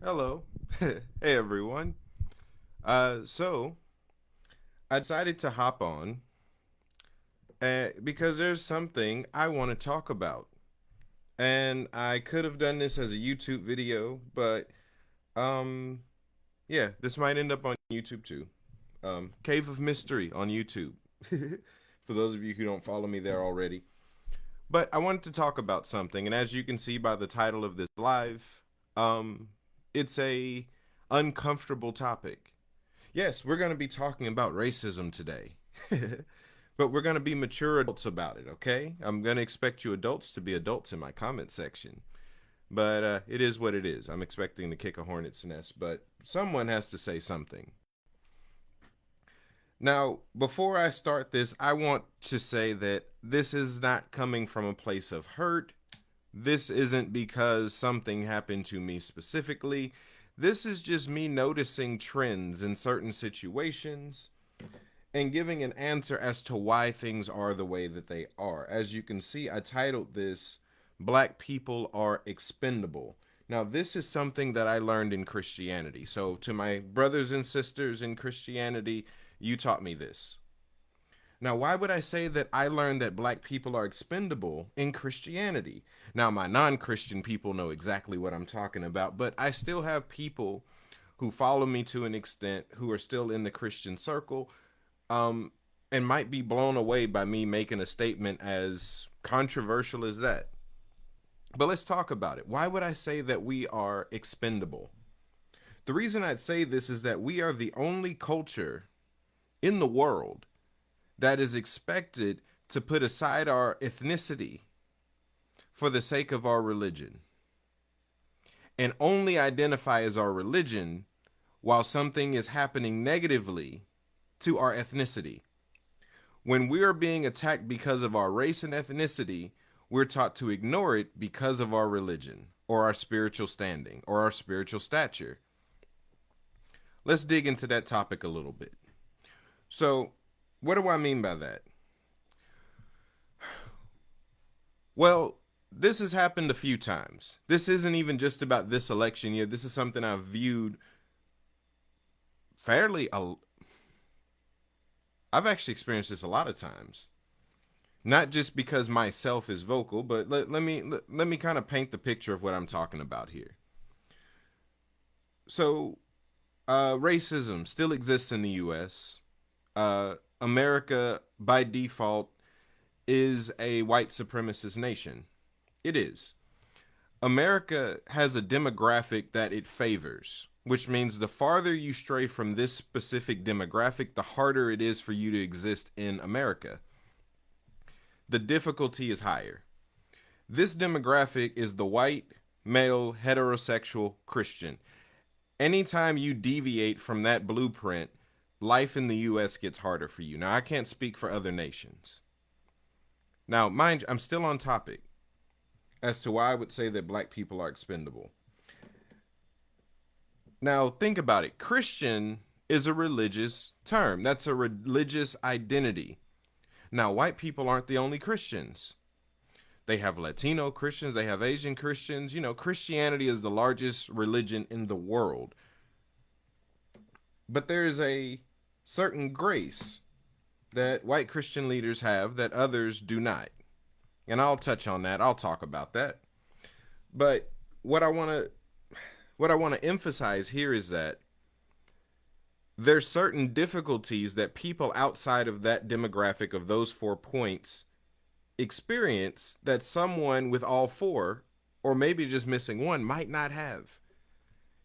Hello. Hey everyone. So I decided to hop on because there's something I want to talk about. And I could have done this as a YouTube video, but um yeah, this might end up on YouTube too. Cave of Mystery on YouTube. For those of you who don't follow me there already. But I wanted to talk about something, and as you can see by the title of this live, um it's a uncomfortable topic. Yes, we're going to be talking about racism today. But we're going to be mature adults about it, okay? I'm going to expect you adults to be adults in my comment section. But it is what it is. I'm expecting to kick a hornet's nest, but someone has to say something. Now, before I start this, I want to say that this is not coming from a place of hurt. This isn't because something happened to me specifically. This is just me noticing trends in certain situations and giving an answer as to why things are the way that they are. As you can see, I titled this Black People Are Expendable. Now, this is something that I learned in Christianity. So, to my brothers and sisters in Christianity, you taught me this. Now, why would I say that I learned that black people are expendable in Christianity? Now, my non Christian people know exactly what I'm talking about, but I still have people who follow me to an extent who are still in the Christian circle um, and might be blown away by me making a statement as controversial as that. But let's talk about it. Why would I say that we are expendable? The reason I'd say this is that we are the only culture in the world that is expected to put aside our ethnicity for the sake of our religion and only identify as our religion while something is happening negatively to our ethnicity. When we are being attacked because of our race and ethnicity, we're taught to ignore it because of our religion or our spiritual standing or our spiritual stature. Let's dig into that topic a little bit. So, what do I mean by that? Well, this has happened a few times. This isn't even just about this election year. This is something I've viewed fairly. I've actually experienced this a lot of times. Not just because myself is vocal, but let me kind of paint the picture of what I'm talking about here. So, racism still exists in the U.S. America, by default, is a white supremacist nation. It is. America has a demographic that it favors, which means the farther you stray from this specific demographic, the harder it is for you to exist in America. The difficulty is higher. This demographic is the white, male, heterosexual Christian. Anytime you deviate from that blueprint, life in the US gets harder for you. Now, I can't speak for other nations. Now, mind you, I'm still on topic as to why I would say that black people are expendable. Now, think about it. Christian is a religious term, that's a religious identity. Now, white people aren't the only Christians. They have Latino Christians, they have Asian Christians. You know, Christianity is the largest religion in the world. But there is a certain grace that white Christian leaders have that others do not. And I'll touch on that. I'll talk about that. But what I want to emphasize here is that there's certain difficulties that people outside of that demographic of those 4 points experience that someone with all four or maybe just missing one might not have.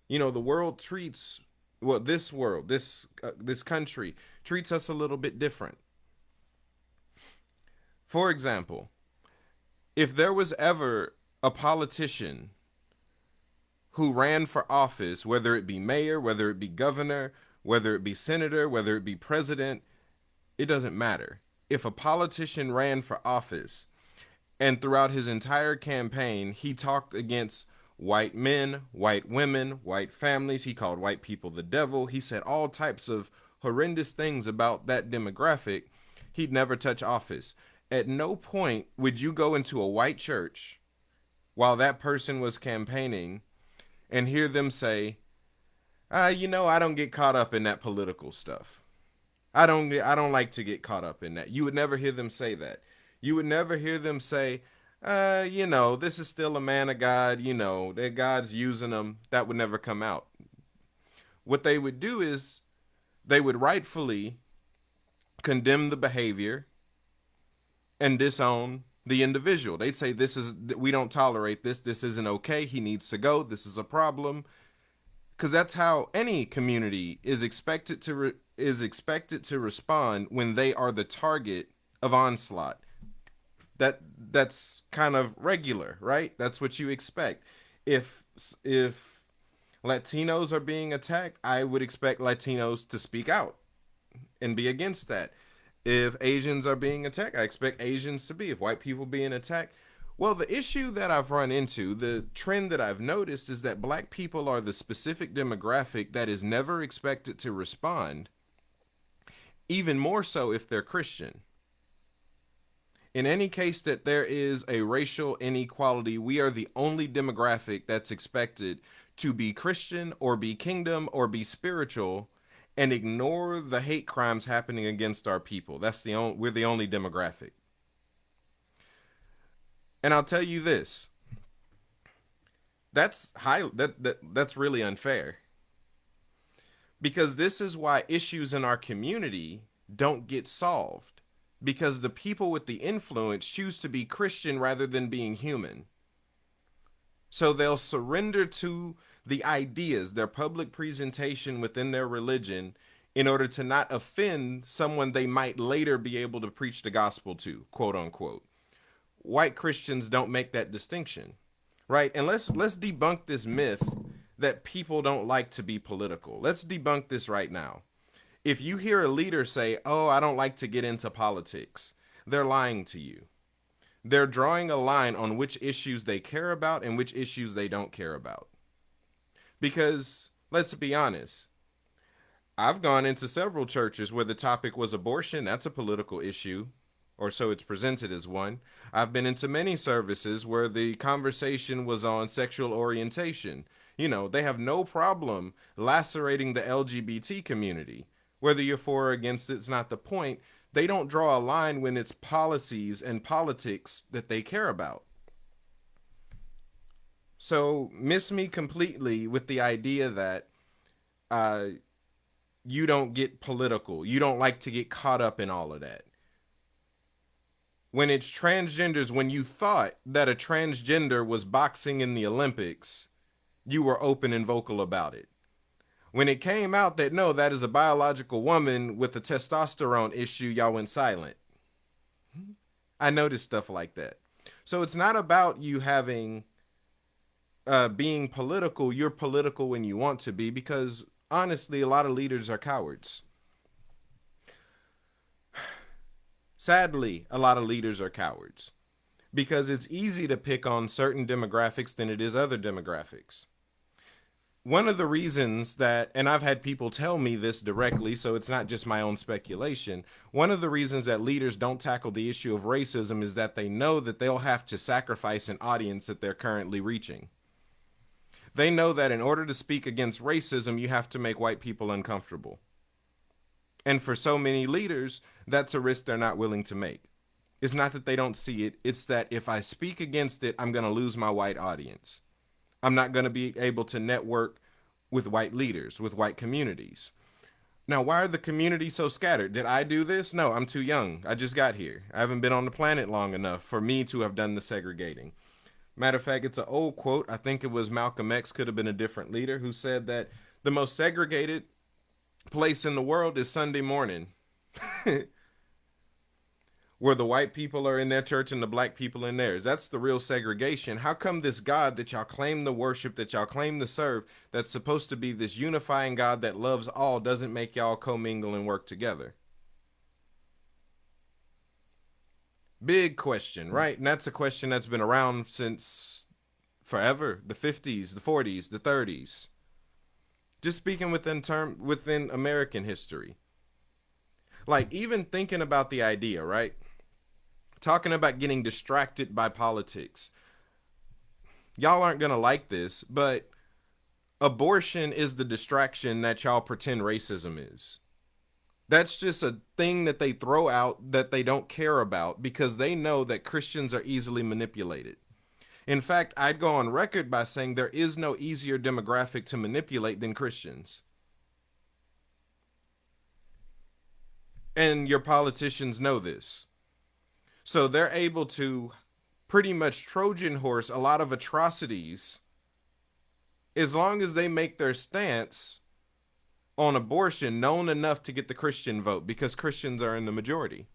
You know, the world treats this world, this country treats us a little bit different. For example, if there was ever a politician who ran for office, whether it be mayor, whether it be governor, whether it be senator, whether it be president, it doesn't matter. If a politician ran for office and throughout his entire campaign, he talked against white men, white women, white families, he called white people the devil, he said all types of horrendous things about that demographic, he'd never touch office. At no point would you go into a white church while that person was campaigning and hear them say, I don't get caught up in that political stuff. I don't like to get caught up in that. You would never hear them say that. You would never hear them say, this is still a man of God, that God's using them. That would never come out. What they would do is they would rightfully condemn the behavior and disown the individual. They'd say, we don't tolerate this. This isn't okay. He needs to go. This is a problem. Because that's how any community is expected to respond when they are the target of onslaught. That's kind of regular, right? That's what you expect. If Latinos are being attacked, I would expect Latinos to speak out and be against that. If Asians are being attacked, I expect Asians to be. If white people being attacked, well, the issue that I've run into, the trend that I've noticed is that black people are the specific demographic that is never expected to respond, even more so if they're Christian. In any case that there is a racial inequality, we are the only demographic that's expected to be Christian or be kingdom or be spiritual and ignore the hate crimes happening against our people. We're the only demographic. And I'll tell you this. That's really unfair. Because this is why issues in our community don't get solved. Because the people with the influence choose to be Christian rather than being human. So they'll surrender to the ideas, their public presentation within their religion, in order to not offend someone they might later be able to preach the gospel to, quote unquote. White Christians don't make that distinction, right? And let's debunk this myth that people don't like to be political. Let's debunk this right now. If you hear a leader say, "Oh, I don't like to get into politics," they're lying to you. They're drawing a line on which issues they care about and which issues they don't care about. Because let's be honest, I've gone into several churches where the topic was abortion. That's a political issue, or so it's presented as one. I've been into many services where the conversation was on sexual orientation. They have no problem lacerating the LGBT community. Whether you're for or against it's not the point. They don't draw a line when it's policies and politics that they care about. So miss me completely with the idea that you don't get political. You don't like to get caught up in all of that. When it's transgenders, when you thought that a transgender was boxing in the Olympics, you were open and vocal about it. When it came out that no, that is a biological woman with a testosterone issue, y'all went silent. I noticed stuff like that. So it's not about you having being political. You're political when you want to be, because honestly, a lot of leaders are cowards. Sadly, a lot of leaders are cowards because it's easy to pick on certain demographics than it is other demographics. One of the reasons that, and I've had people tell me this directly, so it's not just my own speculation, one of the reasons that leaders don't tackle the issue of racism is that they know that they'll have to sacrifice an audience that they're currently reaching. They know that in order to speak against racism, you have to make white people uncomfortable. And for so many leaders, that's a risk they're not willing to make. It's not that they don't see it. It's that if I speak against it, I'm going to lose my white audience. I'm not going to be able to network with white leaders, with white communities. Now, why are the communities so scattered? Did I do this? No, I'm too young. I just got here. I haven't been on the planet long enough for me to have done the segregating. Matter of fact, it's an old quote. I think it was Malcolm X, could have been a different leader, who said that the most segregated place in the world is Sunday morning. Where the white people are in their church and the black people in theirs. That's the real segregation. How come this God that y'all claim to worship, that y'all claim to serve, that's supposed to be this unifying God that loves all, doesn't make y'all commingle and work together? Big question, right? And that's a question that's been around since forever. The 50s, the 40s, the 30s. Just speaking within American history. Like, even thinking about the idea, right? Talking about getting distracted by politics. Y'all aren't going to like this, but Abortion is the distraction that y'all pretend racism is. That's just a thing that they throw out that they don't care about because they know that Christians are easily manipulated. In fact, I'd go on record by saying there is no easier demographic to manipulate than Christians. And your politicians know this. So they're able to pretty much Trojan horse a lot of atrocities as long as they make their stance on abortion known enough to get the Christian vote because Christians are in the majority,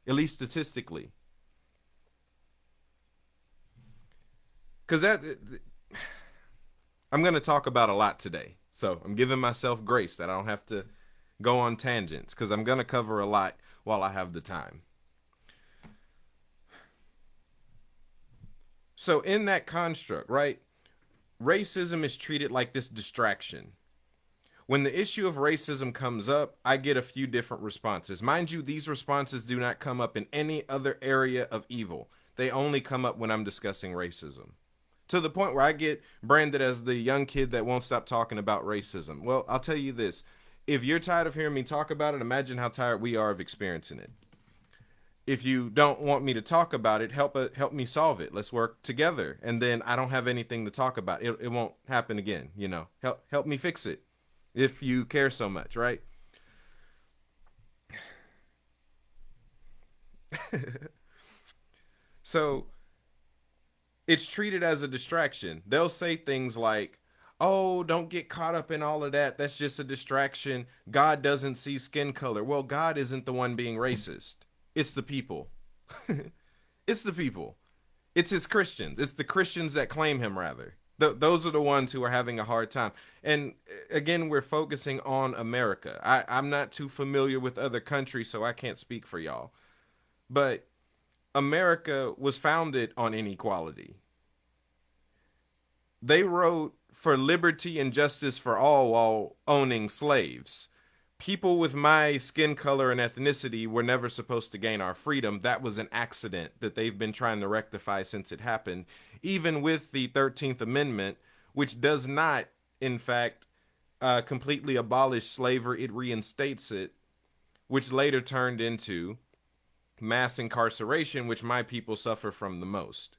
at least statistically. Because I'm going to talk about a lot today. So I'm giving myself grace that I don't have to go on tangents because I'm going to cover a lot while I have the time. So in that construct, right, racism is treated like this distraction. When the issue of racism comes up, I get a few different responses. Mind you, these responses do not come up in any other area of evil. They only come up when I'm discussing racism. To the point where I get branded as the young kid that won't stop talking about racism. Well, I'll tell you this. If you're tired of hearing me talk about it, imagine how tired we are of experiencing it. If you don't want me to talk about it, help me solve it. Let's work together. And then I don't have anything to talk about. It won't happen again, you know. Help me fix it if you care so much, right? So it's treated as a distraction. They'll say things like, oh, don't get caught up in all of that. That's just a distraction. God doesn't see skin color. Well, God isn't the one being racist. It's the people. It's the people. It's his Christians. It's the Christians that claim him, rather. Those are the ones who are having a hard time. And again, we're focusing on America. I'm not too familiar with other countries, so I can't speak for y'all. But America was founded on inequality. They wrote for liberty and justice for all while owning slaves. People with my skin color and ethnicity were never supposed to gain our freedom. That was an accident that they've been trying to rectify since it happened. Even with the 13th Amendment, which does not, in fact, completely abolish slavery, it reinstates it, which later turned into mass incarceration, which my people suffer from the most.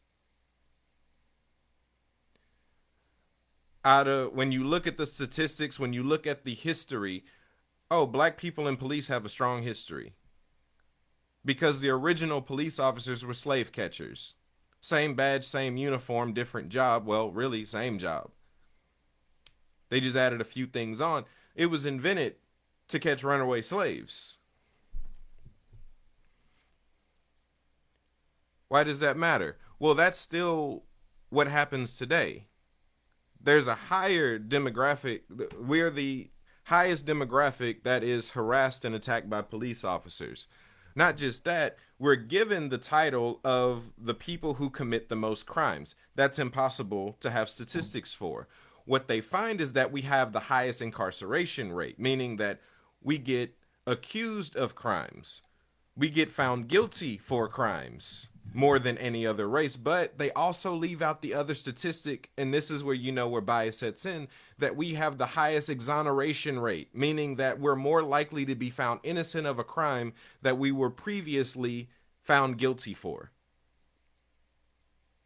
When you look at the statistics, when you look at the history, oh, black people in police have a strong history because the original police officers were slave catchers. Same badge, same uniform, different job. Well, really, same job. They just added a few things on. It was invented to catch runaway slaves. Why does that matter? Well, that's still what happens today. There's a higher demographic. We're the highest demographic that is harassed and attacked by police officers. Not just that, we're given the title of the people who commit the most crimes. That's impossible to have statistics for. What they find is that we have the highest incarceration rate, meaning that we get accused of crimes. We get found guilty for crimes more than any other race, but they also leave out the other statistic, and this is where you know where bias sets in, that we have the highest exoneration rate, meaning that we're more likely to be found innocent of a crime that we were previously found guilty for.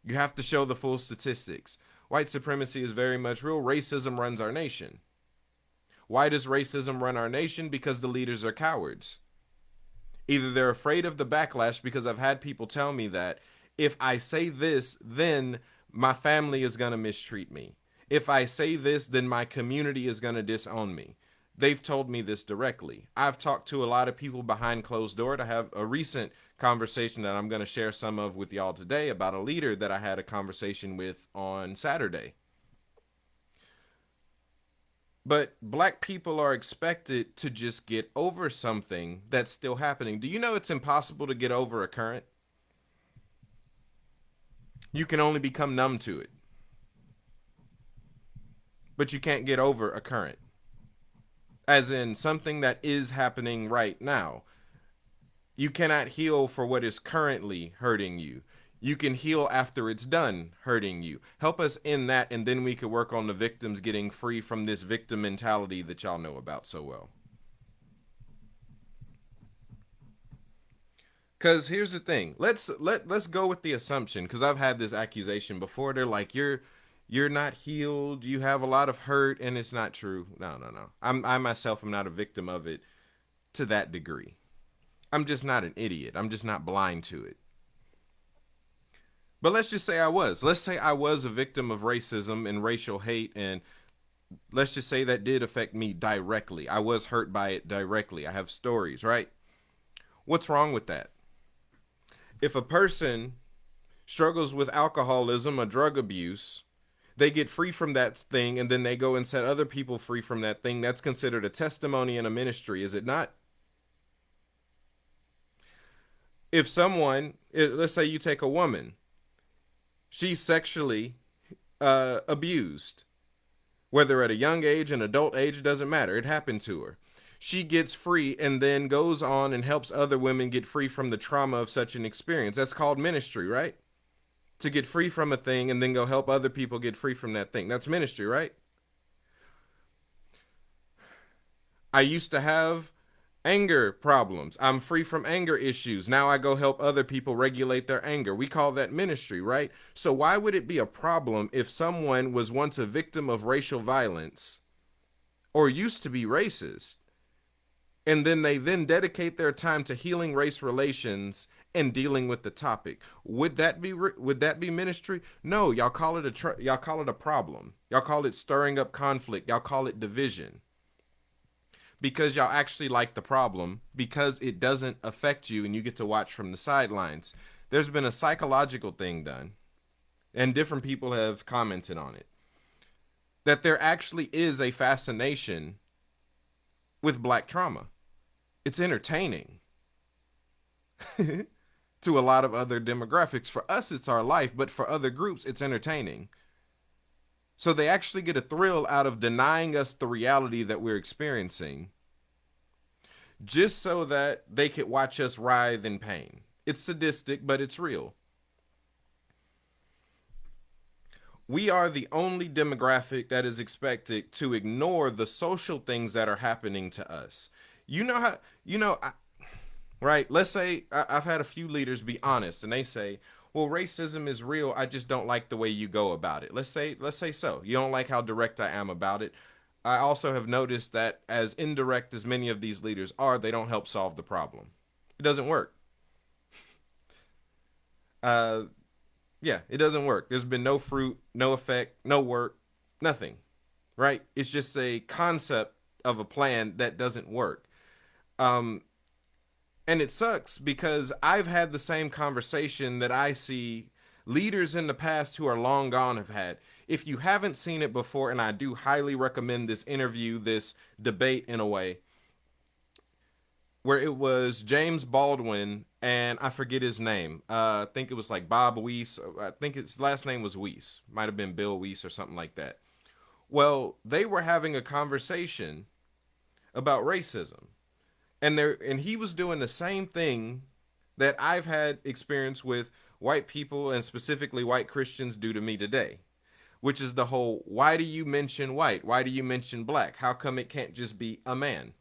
You have to show the full statistics. White supremacy is very much real. Racism runs our nation. Why does racism run our nation? Because the leaders are cowards. Either they're afraid of the backlash, because I've had people tell me that if I say this, then my family is going to mistreat me. If I say this, then my community is going to disown me. They've told me this directly. I've talked to a lot of people behind closed doors. I have a recent conversation that I'm going to share some of with y'all today about a leader that I had a conversation with on Saturday. But black people are expected to just get over something that's still happening. Do you know it's impossible to get over a current? You can only become numb to it. But you can't get over a current. As in something that is happening right now. You cannot heal for what is currently hurting you. You can heal after it's done hurting you. Help us in that, and then we could work on the victims getting free from this victim mentality that y'all know about so well. Cause here's the thing. Let's go with the assumption. Cause I've had this accusation before. They're like, you're not healed. You have a lot of hurt, and it's not true. No, no, no. I myself am not a victim of it to that degree. I'm just not an idiot. I'm just not blind to it. But let's just say I was. Let's say I was a victim of racism and racial hate, and let's just say that did affect me directly. I was hurt by it directly. I have stories, right? What's wrong with that? If a person struggles with alcoholism or drug abuse, they get free from that thing and then they go and set other people free from that thing. That's considered a testimony and a ministry, is it not? If someone, let's say you take a woman, she's sexually abused, whether at a young age, an adult age, it doesn't matter. It happened to her. She gets free and then goes on and helps other women get free from the trauma of such an experience. That's called ministry, right? To get free from a thing and then go help other people get free from that thing. That's ministry, right? I used to have anger problems. I'm free from anger issues. Now I go help other people regulate their anger. We call that ministry, right? So why would it be a problem if someone was once a victim of racial violence or used to be racist, and then they then dedicate their time to healing race relations and dealing with the topic? Would that be ministry? No, y'all call it a problem. Y'all call it stirring up conflict. Y'all call it division. Because y'all actually like the problem, because it doesn't affect you and you get to watch from the sidelines. There's been a psychological thing done, and different people have commented on it, that there actually is a fascination with black trauma. It's entertaining to a lot of other demographics. For us, it's our life, but for other groups, it's entertaining. So they actually get a thrill out of denying us the reality that we're experiencing, just so that they could watch us writhe in pain. It's sadistic, but it's real. We are the only demographic that is expected to ignore the social things that are happening to us. You know how, right? Let's say I've had a few leaders be honest, and they say, well, racism is real. I just don't like the way you go about it. Let's say so. You don't like how direct I am about it. I also have noticed that as indirect as many of these leaders are, they don't help solve the problem. It doesn't work. Yeah, it doesn't work. There's been no fruit, no effect, no work, nothing, right? It's just a concept of a plan that doesn't work. And it sucks because I've had the same conversation that I see leaders in the past who are long gone have had. If you haven't seen it before, and I do highly recommend this interview, this debate in a way, where it was James Baldwin and I forget his name. I think it was like Bob Weiss. I think his last name was Weiss. Might have been Bill Weiss or something like that. Well, they were having a conversation about racism. And he was doing the same thing that I've had experience with white people and specifically white Christians do to me today, which is the whole, why do you mention white? Why do you mention black? How come it can't just be a man?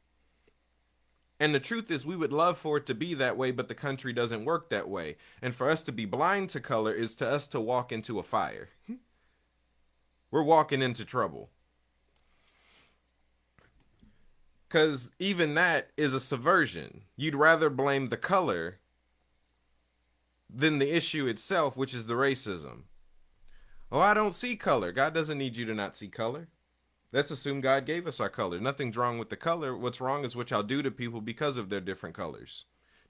And the truth is, we would love for it to be that way, but the country doesn't work that way. And for us to be blind to color is to us to walk into a fire. We're walking into trouble. Because even that is a subversion. You'd rather blame the color than the issue itself, which is the racism. Oh, I don't see color. God doesn't need you to not see color. Let's assume God gave us our color. Nothing's wrong with the color. What's wrong is what y'all do to people because of their different colors.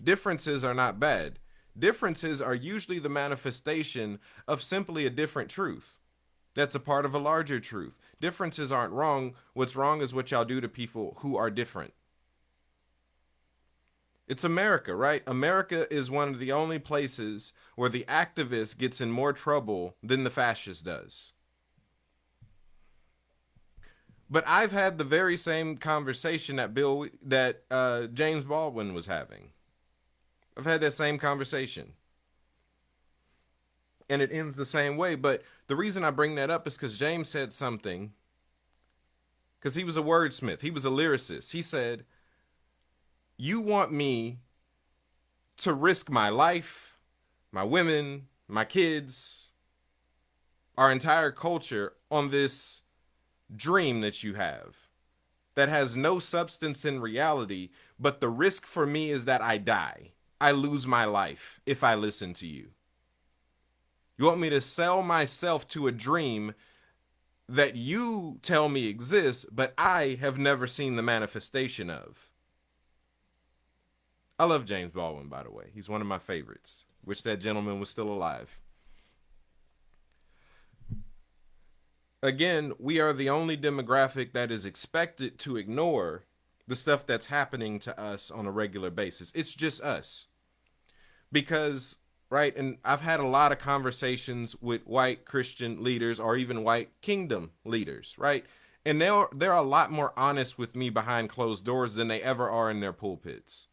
Differences are not bad. Differences are usually the manifestation of simply a different truth. That's a part of a larger truth. Differences aren't wrong. What's wrong is what y'all do to people who are different. It's America, right? America is one of the only places where the activist gets in more trouble than the fascist does. But I've had the very same conversation that James Baldwin was having. I've had that same conversation. and it ends the same way. But the reason I bring that up is because James said something, because he was a wordsmith, he was a lyricist. He said, you want me to risk my life, my women, my kids, our entire culture on this dream that you have that has no substance in reality, but the risk for me is that I die. I lose my life if I listen to you. You want me to sell myself to a dream that you tell me exists, but I have never seen the manifestation of. I love James Baldwin, by the way. He's one of my favorites. Wish that gentleman was still alive. Again, we are the only demographic that is expected to ignore the stuff that's happening to us on a regular basis. It's just us. Because, right, and I've had a lot of conversations with white Christian leaders or even white kingdom leaders, right? And they're a lot more honest with me behind closed doors than they ever are in their pulpits.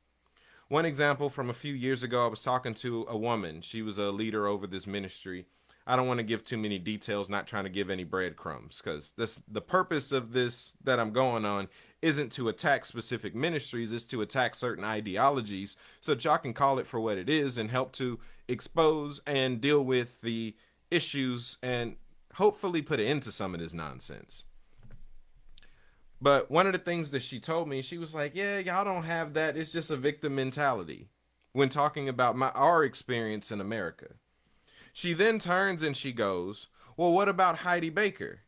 One example from a few years ago, I was talking to a woman. She was a leader over this ministry. I don't want to give too many details, not trying to give any breadcrumbs, because the purpose of this that I'm going on isn't to attack specific ministries, it's to attack certain ideologies so that y'all can call it for what it is and help to expose and deal with the issues and hopefully put an end to some of this nonsense. But one of the things that she told me, she was like, yeah, y'all don't have that. It's just a victim mentality when talking about our experience in America. She then turns and she goes, well, what about Heidi Baker?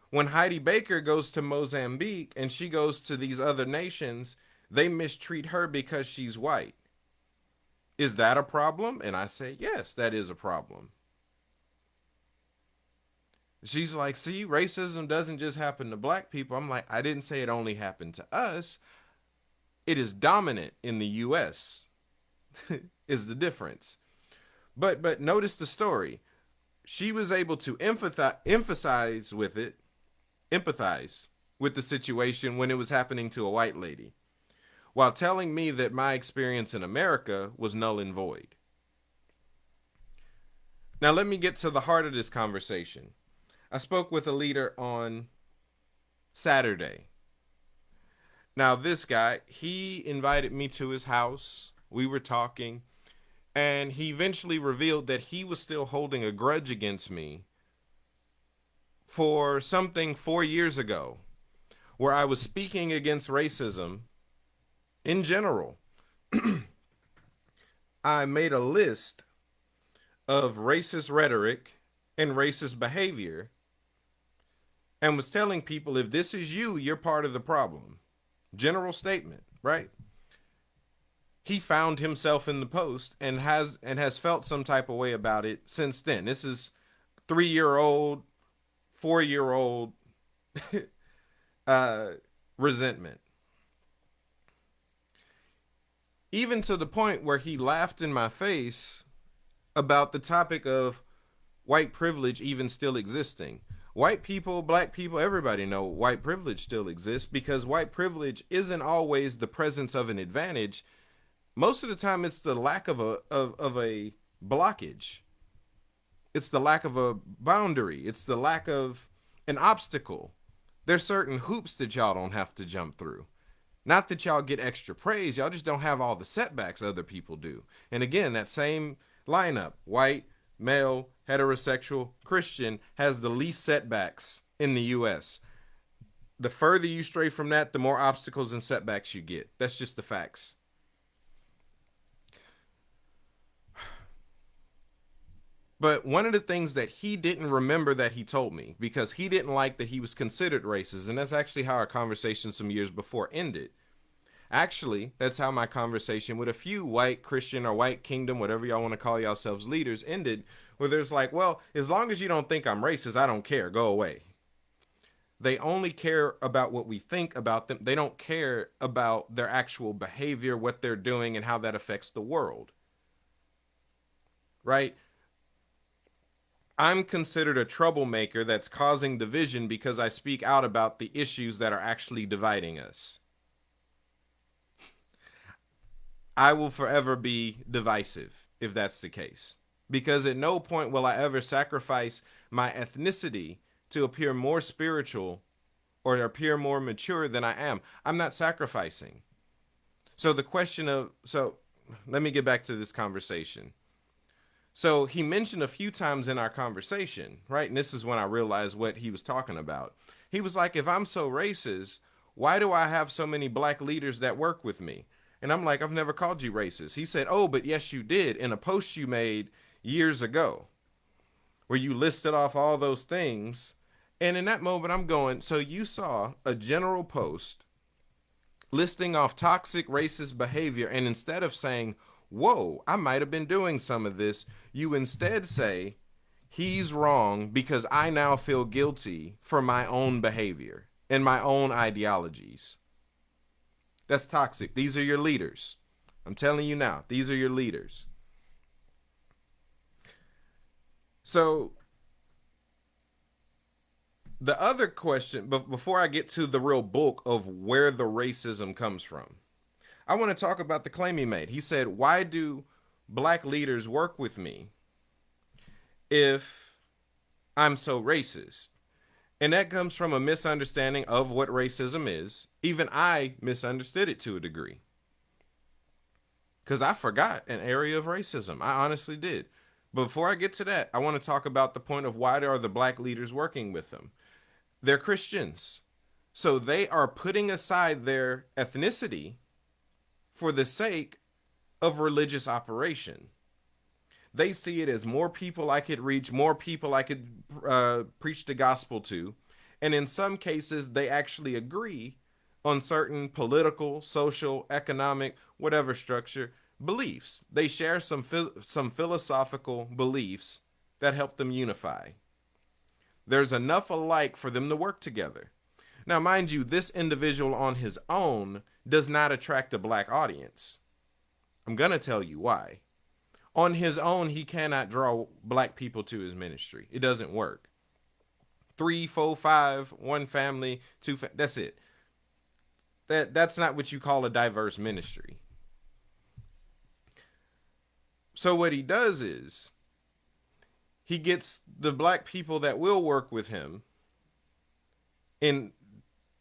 When Heidi Baker goes to Mozambique and she goes to these other nations, they mistreat her because she's white. Is that a problem? And I say, yes, that is a problem. She's like, see, racism doesn't just happen to black people. I'm like, I didn't say it only happened to us. It is dominant in the U.S. is the difference. But notice the story. She was able to empathize with the situation when it was happening to a white lady, while telling me that my experience in America was null and void. Now let me get to the heart of this conversation. I spoke with a leader on Saturday. Now this guy, he invited me to his house. We were talking. And he eventually revealed that he was still holding a grudge against me for something 4 years ago, where I was speaking against racism in general. I made a list of racist rhetoric and racist behavior and was telling people, if this is you, you're part of the problem. General statement, right? He found himself in the post and has felt some type of way about it since then. This is 3-year-old, 4-year-old resentment. Even to the point where he laughed in my face about the topic of white privilege even still existing. White people, black people, everybody know white privilege still exists, because white privilege isn't always the presence of an advantage. Most of the time, it's the lack of a blockage. It's the lack of a boundary. It's the lack of an obstacle. There's certain hoops that y'all don't have to jump through. Not that y'all get extra praise. Y'all just don't have all the setbacks other people do. And again, that same lineup, white, male, heterosexual, Christian, has the least setbacks in the U.S. The further you stray from that, the more obstacles and setbacks you get. That's just the facts. But one of the things that he didn't remember that he told me, because he didn't like that he was considered racist, and that's actually how our conversation some years before ended. Actually, that's how my conversation with a few white Christian or white kingdom, whatever y'all want to call yourselves, leaders, ended, where there's like, well, as long as you don't think I'm racist, I don't care. Go away. They only care about what we think about them. They don't care about their actual behavior, what they're doing, and how that affects the world. Right? I'm considered a troublemaker that's causing division because I speak out about the issues that are actually dividing us. I will forever be divisive if that's the case, because at no point will I ever sacrifice my ethnicity to appear more spiritual or appear more mature than I am. I'm not sacrificing. So the question of, so let me get back to this conversation. So he mentioned a few times in our conversation, right? And this is when I realized what he was talking about. He was like, if I'm so racist, why do I have so many black leaders that work with me? And I'm like, I've never called you racist. He said, oh, but yes, you did in a post you made years ago where you listed off all those things. And in that moment, I'm going, so you saw a general post listing off toxic racist behavior, and instead of saying, whoa, I might have been doing some of this, you instead say, he's wrong because I now feel guilty for my own behavior and my own ideologies. That's toxic. These are your leaders. I'm telling you now, these are your leaders. So the other question, but before I get to the real bulk of where the racism comes from, I want to talk about the claim he made. He said, why do black leaders work with me if I'm so racist? And that comes from a misunderstanding of what racism is. Even I misunderstood it to a degree, because I forgot an area of racism. I honestly did. But before I get to that, I want to talk about the point of why are the black leaders working with them. They're Christians. So they are putting aside their ethnicity for the sake of religious operation. They see it as more people I could reach, more people I could preach the gospel to. And in some cases, they actually agree on certain political, social, economic, whatever structure beliefs. They share some philosophical beliefs that help them unify. There's enough alike for them to work together. Now, mind you, this individual on his own does not attract a black audience. I'm going to tell you why. On his own, he cannot draw black people to his ministry. It doesn't work. 3, 4, 5, one family, that's it. That's not what you call a diverse ministry. So what he does is he gets the black people that will work with him in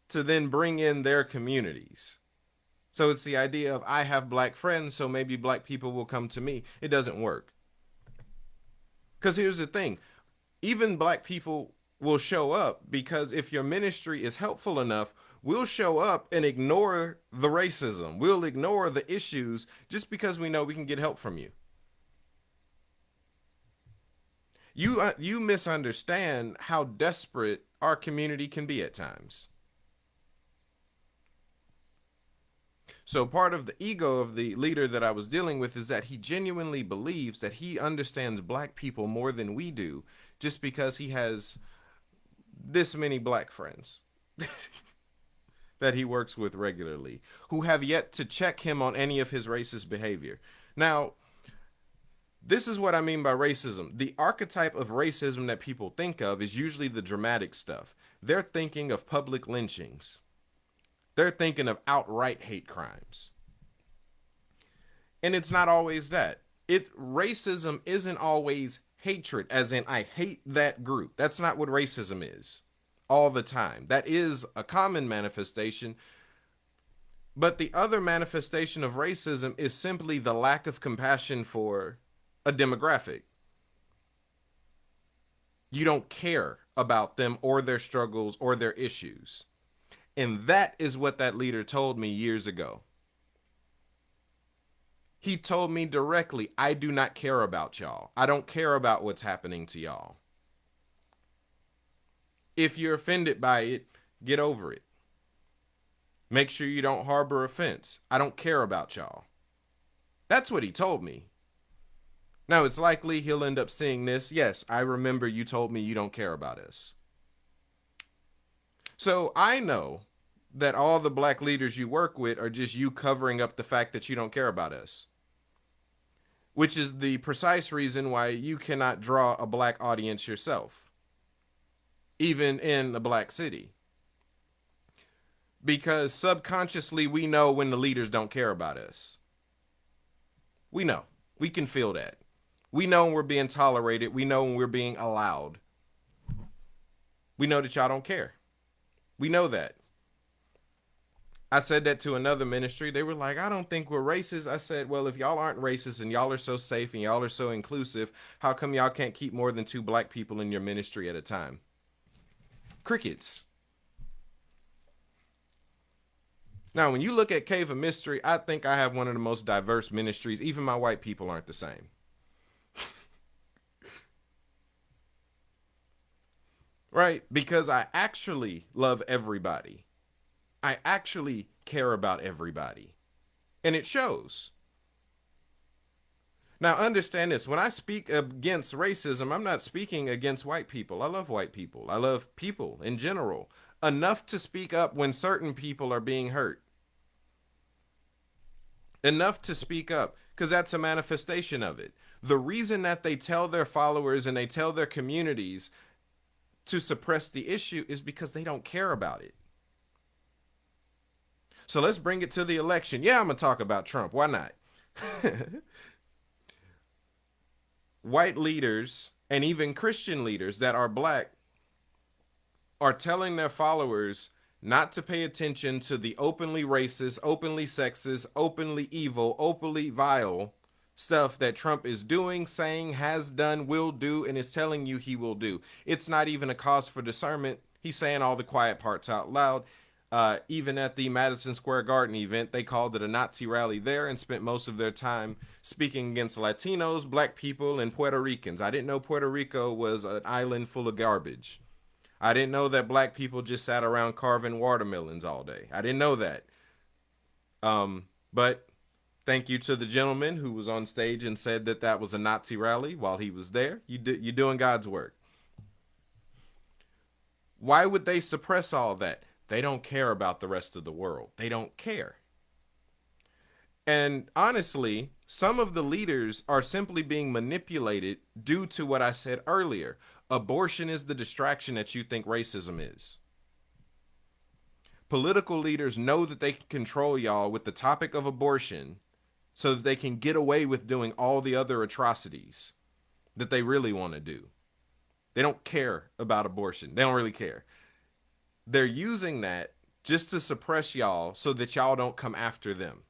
to then bring in their communities. So it's the idea of I have black friends, so maybe black people will come to me. It doesn't work. Because here's the thing. Even black people will show up because if your ministry is helpful enough, we'll show up and ignore the racism. We'll ignore the issues just because we know we can get help from you. You misunderstand how desperate our community can be at times. So part of the ego of the leader that I was dealing with is that he genuinely believes that he understands black people more than we do just because he has this many black friends that he works with regularly who have yet to check him on any of his racist behavior. Now, this is what I mean by racism. The archetype of racism that people think of is usually the dramatic stuff. They're thinking of public lynchings. They're thinking of outright hate crimes. And it's not always that. Racism isn't always hatred, as in I hate that group. That's not what racism is all the time. That is a common manifestation. But the other manifestation of racism is simply the lack of compassion for a demographic. You don't care about them or their struggles or their issues. And that is what that leader told me years ago. He told me directly, I do not care about y'all. I don't care about what's happening to y'all. If you're offended by it, get over it. Make sure you don't harbor offense. I don't care about y'all. That's what he told me. Now, it's likely he'll end up seeing this. Yes, I remember you told me you don't care about us. So I know that all the black leaders you work with are just you covering up the fact that you don't care about us, which is the precise reason why you cannot draw a black audience yourself, even in a black city. Because subconsciously we know when the leaders don't care about us. We know. We can feel that. We know when we're being tolerated. We know when we're being allowed. We know that y'all don't care. We know that. I said that to another ministry. They were like, I don't think we're racist. I said, well, if y'all aren't racist and y'all are so safe and y'all are so inclusive, how come y'all can't keep more than 2 black people in your ministry at a time? Crickets. Now, when you look at Cave of Mystery, I think I have one of the most diverse ministries. Even my white people aren't the same. Right? Because I actually love everybody. I actually care about everybody. And it shows. Now, understand this. When I speak against racism, I'm not speaking against white people. I love white people. I love people in general. Enough to speak up when certain people are being hurt. Enough to speak up, because that's a manifestation of it. The reason that they tell their followers and they tell their communities to suppress the issue is because they don't care about it. So let's bring it to the election. Yeah, I'm going to talk about Trump. Why not? White leaders and even Christian leaders that are black are telling their followers not to pay attention to the openly racist, openly sexist, openly evil, openly vile stuff that Trump is doing, saying, has done, will do, and is telling you he will do. It's not even a cause for discernment. He's saying all the quiet parts out loud. Even at the Madison Square Garden event, they called it a Nazi rally there and spent most of their time speaking against Latinos, black people, and Puerto Ricans. I didn't know Puerto Rico was an island full of garbage. I didn't know that black people just sat around carving watermelons all day. I didn't know that. But thank you to the gentleman who was on stage and said that that was a Nazi rally while he was there. You're doing God's work. Why would they suppress all that? They don't care about the rest of the world. They don't care. And honestly, some of the leaders are simply being manipulated due to what I said earlier. Abortion is the distraction that you think racism is. Political leaders know that they can control y'all with the topic of abortion so that they can get away with doing all the other atrocities that they really want to do. They don't care about abortion. They don't really care. They're using that just to suppress y'all so that y'all don't come after them.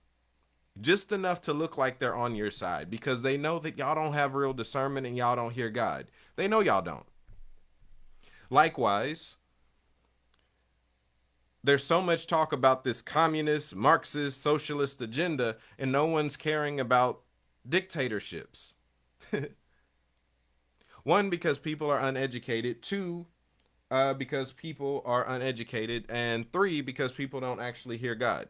Just enough to look like they're on your side because they know that y'all don't have real discernment and y'all don't hear God. They know y'all don't. Likewise, there's so much talk about this communist, Marxist, socialist agenda, and no one's caring about dictatorships. One, because people are uneducated. Two, because people are uneducated. And three, because people don't actually hear God.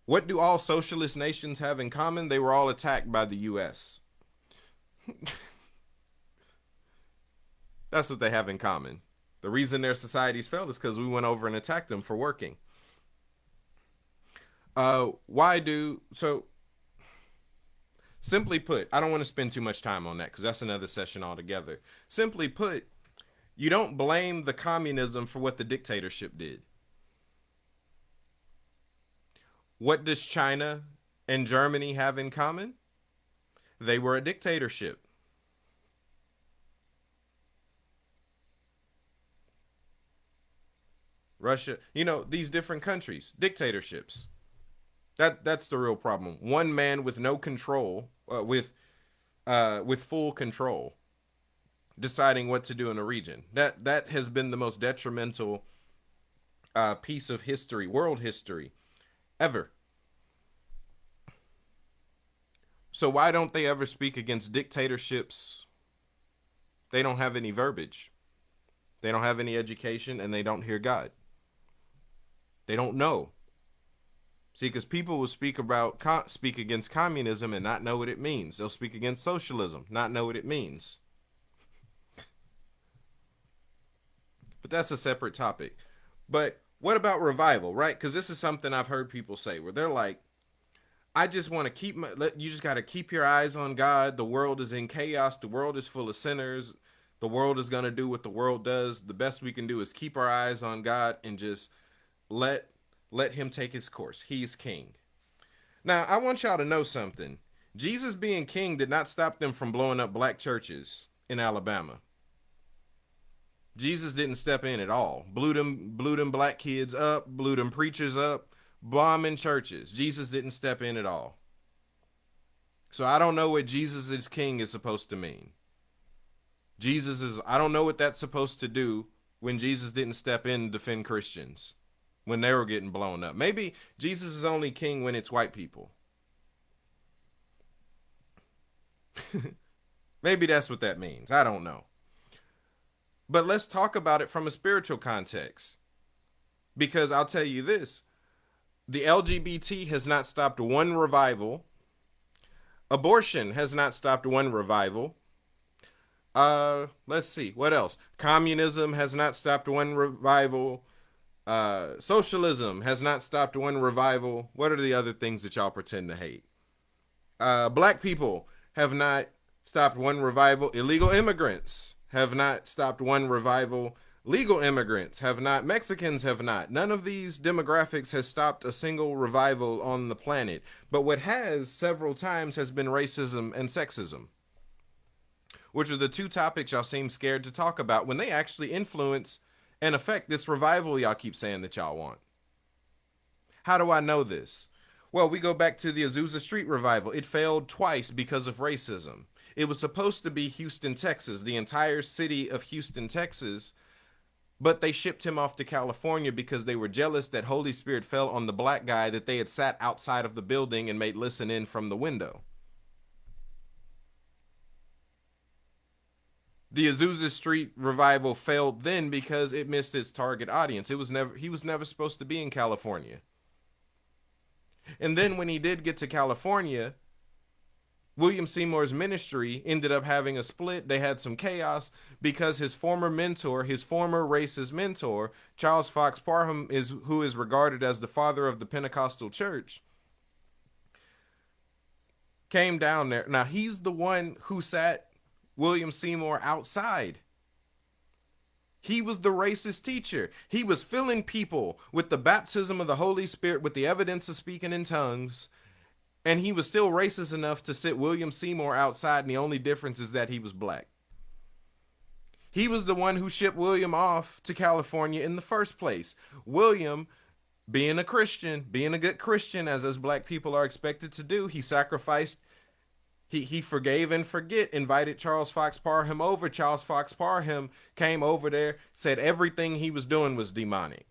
What do all socialist nations have in common? They were all attacked by the U.S. That's what they have in common. The reason their societies fell is because we went over and attacked them for working. Simply put, I don't want to spend too much time on that because that's another session altogether. Simply put, you don't blame the communism for what the dictatorship did. What does China and Germany have in common? They were a dictatorship. Russia, these different countries, dictatorships. That's the real problem. One man with no control, with full control, deciding what to do in a region. That has been the most detrimental piece of history, world history, ever. So why don't they ever speak against dictatorships? They don't have any verbiage. They don't have any education, and they don't hear God. They don't know. See, because people will speak against communism and not know what it means. They'll speak against socialism, not know what it means. But that's a separate topic. But what about revival, right? Because this is something I've heard people say where they're like, I just want to you just got to keep your eyes on God. The world is in chaos. The world is full of sinners. The world is going to do what the world does. The best we can do is keep our eyes on God and just let him take his course. He's king. Now, I want y'all to know something. Jesus being king did not stop them from blowing up black churches in Alabama. Jesus didn't step in at all. Blew them black kids up, blew them preachers up, bombing churches. Jesus didn't step in at all. So I don't know what Jesus is king is supposed to mean. I don't know what that's supposed to do when Jesus didn't step in to defend Christians when they were getting blown up. Maybe Jesus is only king when it's white people. Maybe that's what that means. I don't know. But let's talk about it from a spiritual context. Because I'll tell you this, the LGBT has not stopped one revival. Abortion has not stopped one revival. Let's see, what else? Communism has not stopped one revival. Socialism has not stopped one revival. What are the other things that y'all pretend to hate? Black people have not stopped one revival. Illegal immigrants have not stopped one revival. Legal immigrants have not. Mexicans have not. None of these demographics has stopped a single revival on the planet. But what has several times has been racism and sexism, which are the two topics y'all seem scared to talk about when they actually influence and affect this revival y'all keep saying that y'all want. How do I know this? Well, we go back to the Azusa Street revival. It failed twice because of racism. It was supposed to be Houston, Texas, the entire city of Houston, Texas, but they shipped him off to California because they were jealous that Holy Spirit fell on the black guy that they had sat outside of the building and made listen in from the window. The Azusa Street revival failed then because it missed its target audience. He was never supposed to be in California. And then when he did get to California, William Seymour's ministry ended up having a split. They had some chaos because his former mentor, his former racist mentor, Charles Fox Parham, who is regarded as the father of the Pentecostal church, came down there. Now, he's the one who sat William Seymour outside. He was the racist teacher. He was filling people with the baptism of the Holy Spirit with the evidence of speaking in tongues. And he was still racist enough to sit William Seymour outside, and the only difference is that he was black. He was the one who shipped William off to California in the first place. William, being a Christian, being a good Christian, as us black people are expected to do, he sacrificed, he forgave and forget, invited Charles Fox Parham over. Charles Fox Parham came over there, said everything he was doing was demonic.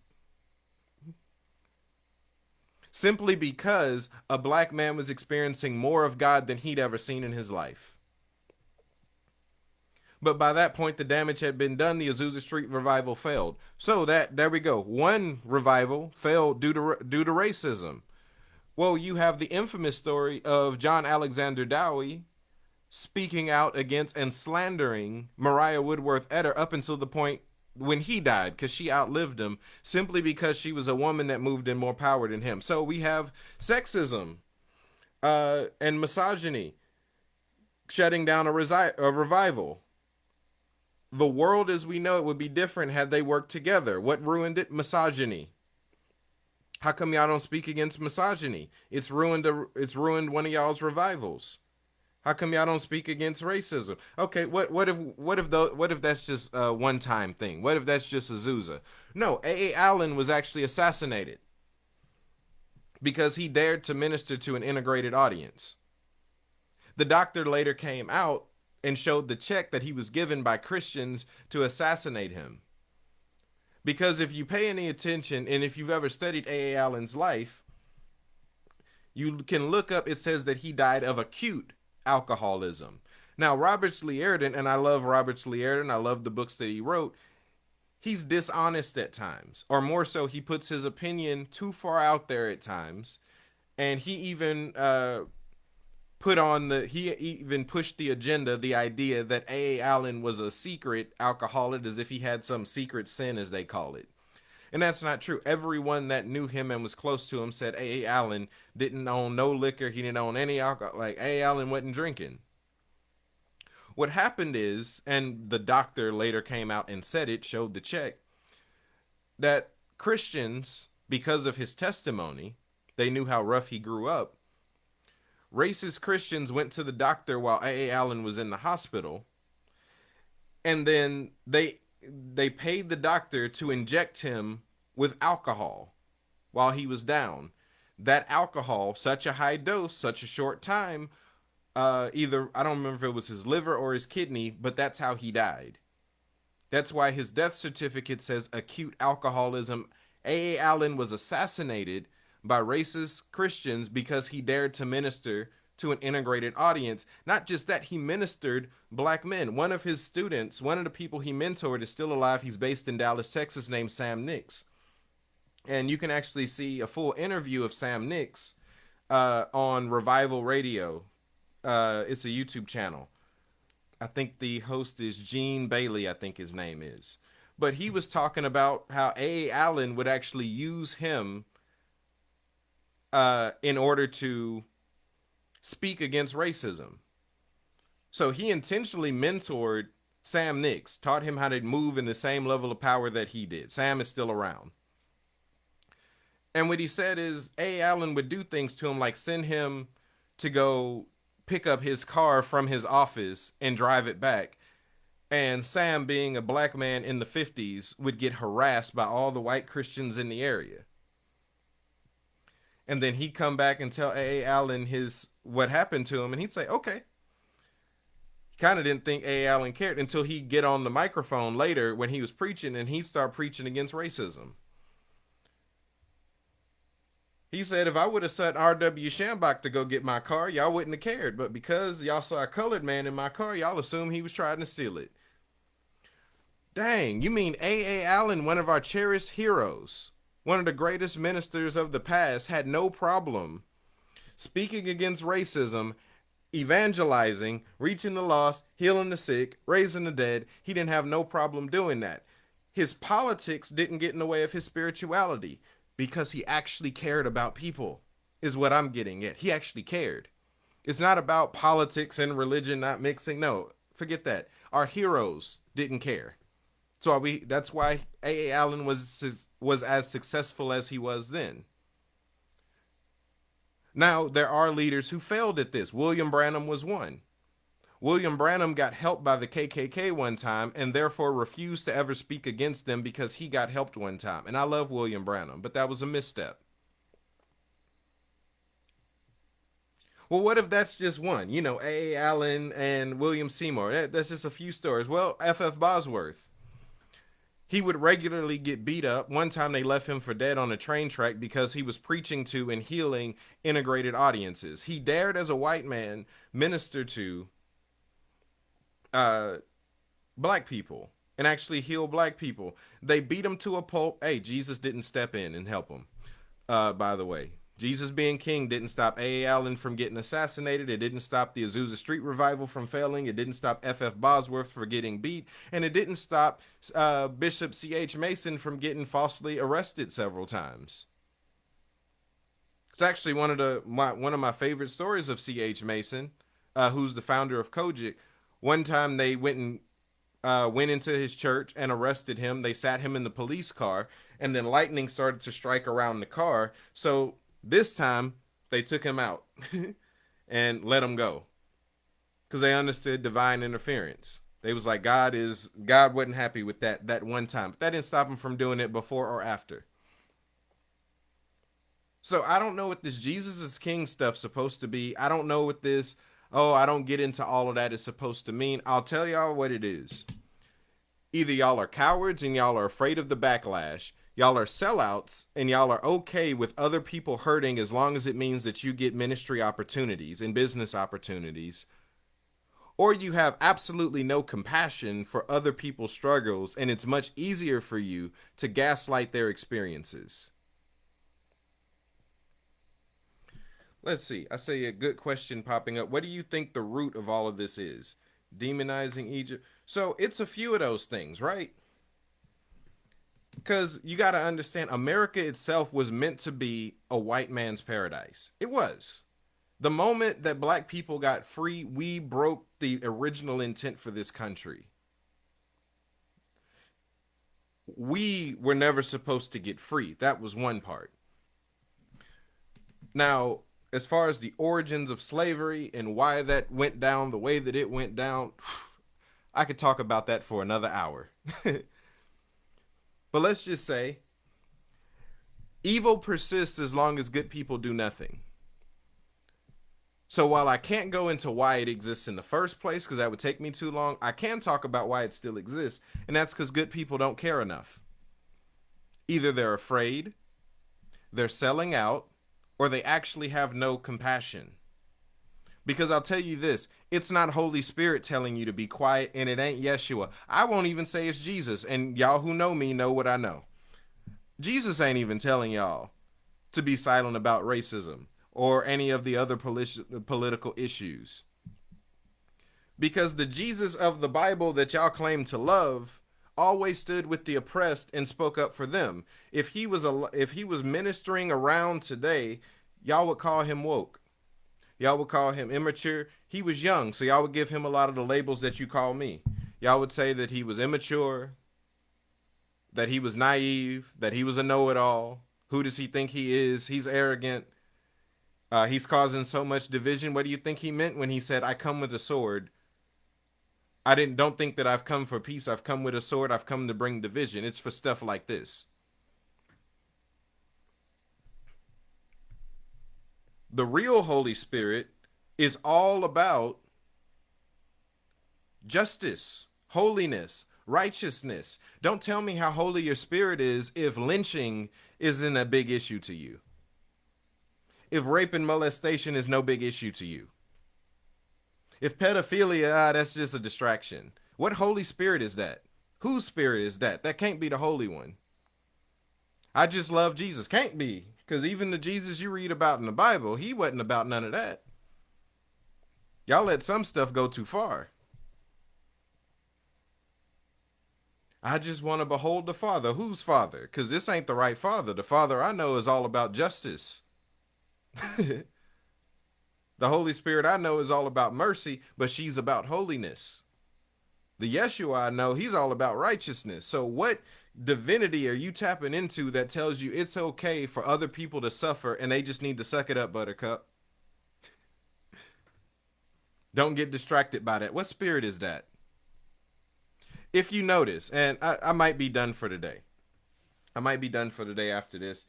Simply because a black man was experiencing more of God than he'd ever seen in his life. But by that point, the damage had been done. The Azusa Street revival failed. So there we go. One revival failed due to racism. Well, you have the infamous story of John Alexander Dowie speaking out against and slandering Mariah Woodworth Etter up until the point when he died, because she outlived him, simply because she was a woman that moved in more power than him. So we have sexism and misogyny shutting down a revival. The world as we know it would be different had they worked together. What ruined it? Misogyny. How come y'all don't speak against misogyny? It's ruined one of y'all's revivals. How come y'all don't speak against racism? Okay, what if that's just a one-time thing? What if that's just Azusa? No, A.A. Allen was actually assassinated because he dared to minister to an integrated audience. The doctor later came out and showed the check that he was given by Christians to assassinate him. Because if you pay any attention, and if you've ever studied A.A. Allen's life, you can look up, it says that he died of acute alcoholism. Now, Robert Lee Airden, and I love Robert Lee Airden, I love the books that he wrote, he's dishonest at times, or more so, he puts his opinion too far out there at times, and he even pushed the agenda, the idea that A.A. Allen was a secret alcoholic, as if he had some secret sin, as they call it. And that's not true. Everyone that knew him and was close to him said A.A. Allen didn't own no liquor. He didn't own any alcohol. Like, A.A. Allen wasn't drinking. What happened is, and the doctor later came out and said it, showed the check, that Christians, because of his testimony, they knew how rough he grew up, Racist Christians went to the doctor while A.A. Allen was in the hospital, and then they paid the doctor to inject him with alcohol while he was down. That alcohol, such a high dose, such a short time, either, I don't remember if it was his liver or his kidney, but that's how he died. That's why his death certificate says acute alcoholism. A.A. Allen was assassinated by racist Christians because he dared to minister to an integrated audience. Not just that, he ministered black men. One of his students, one of the people he mentored, is still alive. He's based in Dallas, Texas, named Sam Nix. And you can actually see a full interview of Sam Nix on Revival Radio. It's a YouTube channel. I think the host is Gene Bailey, I think his name is. But he was talking about how A.A. Allen would actually use him in order to speak against racism. So he intentionally mentored Sam Nix, taught him how to move in the same level of power that he did. Sam is still around. And what he said is A.A. Allen would do things to him, like send him to go pick up his car from his office and drive it back. And Sam, being a black man in the 50s, would get harassed by all the white Christians in the area. And then he'd come back and tell A.A. Allen what happened to him, and he'd say, okay. He kind of didn't think A.A. Allen cared until he'd get on the microphone later when he was preaching, and he'd start preaching against racism. He said, if I would have sent R.W. Shambach to go get my car, y'all wouldn't have cared. But because y'all saw a colored man in my car, y'all assumed he was trying to steal it. Dang, you mean A.A. Allen, one of our cherished heroes, one of the greatest ministers of the past, had no problem speaking against racism, evangelizing, reaching the lost, healing the sick, raising the dead. He didn't have no problem doing that. His politics didn't get in the way of his spirituality because he actually cared about people, is what I'm getting at. He actually cared. It's not about politics and religion not mixing. No, forget that. Our heroes didn't care. So that's why A.A. Allen was as successful as he was then. Now, there are leaders who failed at this. William Branham was one. William Branham got helped by the KKK one time and therefore refused to ever speak against them because he got helped one time. And I love William Branham, but that was a misstep. Well, what if that's just one? You know, A.A. Allen and William Seymour. That's just a few stories. Well, F.F. Bosworth. He would regularly get beat up. One time they left him for dead on a train track because he was preaching to and healing integrated audiences. He dared, as a white man, minister to black people and actually heal black people. They beat him to a pulp. Hey, Jesus didn't step in and help him, by the way. Jesus being king didn't stop A.A. Allen from getting assassinated. It didn't stop the Azusa Street revival from failing. It didn't stop F.F. Bosworth from getting beat. And it didn't stop Bishop C.H. Mason from getting falsely arrested several times. It's actually one of my favorite stories of C.H. Mason, who's the founder of Kojic. One time they went into his church and arrested him. They sat him in the police car, and then lightning started to strike around the car. So this time, they took him out and let him go because they understood divine interference. They was like, God wasn't happy with that one time. But that didn't stop him from doing it before or after. So I don't know what this Jesus is King stuff's supposed to be. I don't know what this, I don't get into all of that is supposed to mean. I'll tell y'all what it is. Either y'all are cowards and y'all are afraid of the backlash. Y'all are sellouts and y'all are okay with other people hurting as long as it means that you get ministry opportunities and business opportunities. Or you have absolutely no compassion for other people's struggles and it's much easier for you to gaslight their experiences. Let's see. I say a good question popping up. What do you think the root of all of this is? Demonizing Egypt. So it's a few of those things, right? Because you got to understand, America itself was meant to be a white man's paradise. It was. The moment that black people got free, we broke the original intent for this country. We were never supposed to get free. That was one part. Now, as far as the origins of slavery and why that went down the way that it went down, I could talk about that for another hour. But let's just say evil persists as long as good people do nothing. So while I can't go into why it exists in the first place, because that would take me too long, I can talk about why it still exists, and that's because good people don't care enough. Either they're afraid, they're selling out, or they actually have no compassion. Because I'll tell you this, it's not Holy Spirit telling you to be quiet, and it ain't Yeshua. I won't even say it's Jesus, and y'all who know me know what I know. Jesus ain't even telling y'all to be silent about racism or any of the other political issues. Because the Jesus of the Bible that y'all claim to love always stood with the oppressed and spoke up for them. If he was ministering around today, y'all would call him woke. Y'all would call him immature. He was young, so y'all would give him a lot of the labels that you call me. Y'all would say that he was immature, that he was naive, that he was a know-it-all. Who does he think he is? He's arrogant. He's causing so much division. What do you think he meant when he said, I come with a sword? Don't think that I've come for peace. I've come with a sword. I've come to bring division. It's for stuff like this. The real Holy Spirit is all about justice, holiness, righteousness. Don't tell me how holy your spirit is if lynching isn't a big issue to you. If rape and molestation is no big issue to you. If pedophilia, that's just a distraction. What Holy Spirit is that? Whose spirit is that? That can't be the Holy One. I just love Jesus. Can't be. Because even the Jesus you read about in the Bible, he wasn't about none of that. Y'all let some stuff go too far. I just want to behold the Father. Whose Father? Because this ain't the right Father. The Father I know is all about justice. The Holy Spirit I know is all about mercy, but she's about holiness. The Yeshua I know, he's all about righteousness. So what divinity are you tapping into that tells you it's okay for other people to suffer and they just need to suck it up, Buttercup? Don't get distracted by that. What spirit is that? If you notice, and I might be done for today. I might be done for the day after this.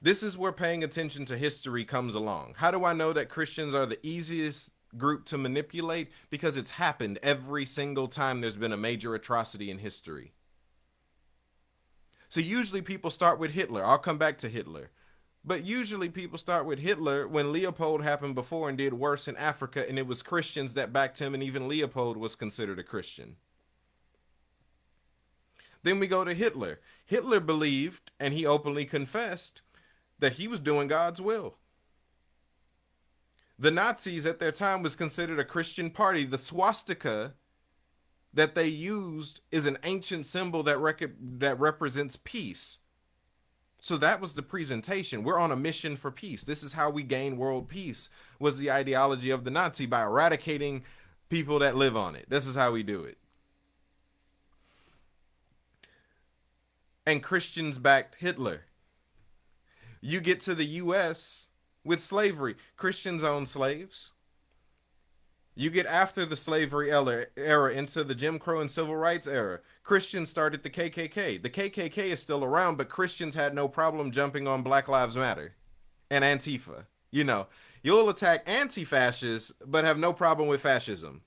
This is where paying attention to history comes along. How do I know that Christians are the easiest group to manipulate? Because it's happened every single time there's been a major atrocity in history. So usually people start with Hitler. I'll come back to Hitler. But usually people start with Hitler when Leopold happened before and did worse in Africa, and it was Christians that backed him, and even Leopold was considered a Christian. Then we go to Hitler. Hitler believed, and he openly confessed, that he was doing God's will. The Nazis at their time was considered a Christian party. The swastika that they used is an ancient symbol that represents peace. So that was the presentation. We're on a mission for peace. This is how we gain world peace, was the ideology of the Nazi, by eradicating people that live on it. This is how we do it. And Christians backed Hitler. You get to the U.S. with slavery. Christians owned slaves. You get after the slavery era into the Jim Crow and Civil Rights era. Christians started the KKK. The KKK is still around, but Christians had no problem jumping on Black Lives Matter and Antifa. You know, you'll attack anti-fascists, but have no problem with fascism.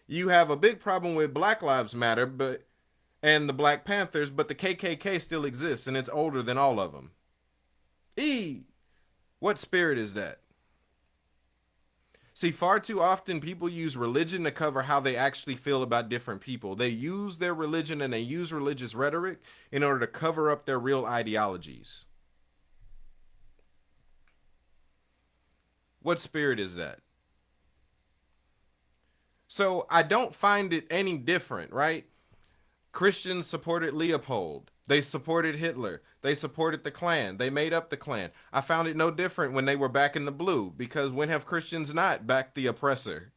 You have a big problem with Black Lives Matter, and the Black Panthers, but the KKK still exists, and it's older than all of them. What spirit is that? See, far too often people use religion to cover how they actually feel about different people. They use their religion and they use religious rhetoric in order to cover up their real ideologies. What spirit is that? So I don't find it any different, right? Christians supported Leopold. They supported Hitler. They supported the Klan. They made up the Klan. I found it no different when they were back in the blue, because when have Christians not backed the oppressor?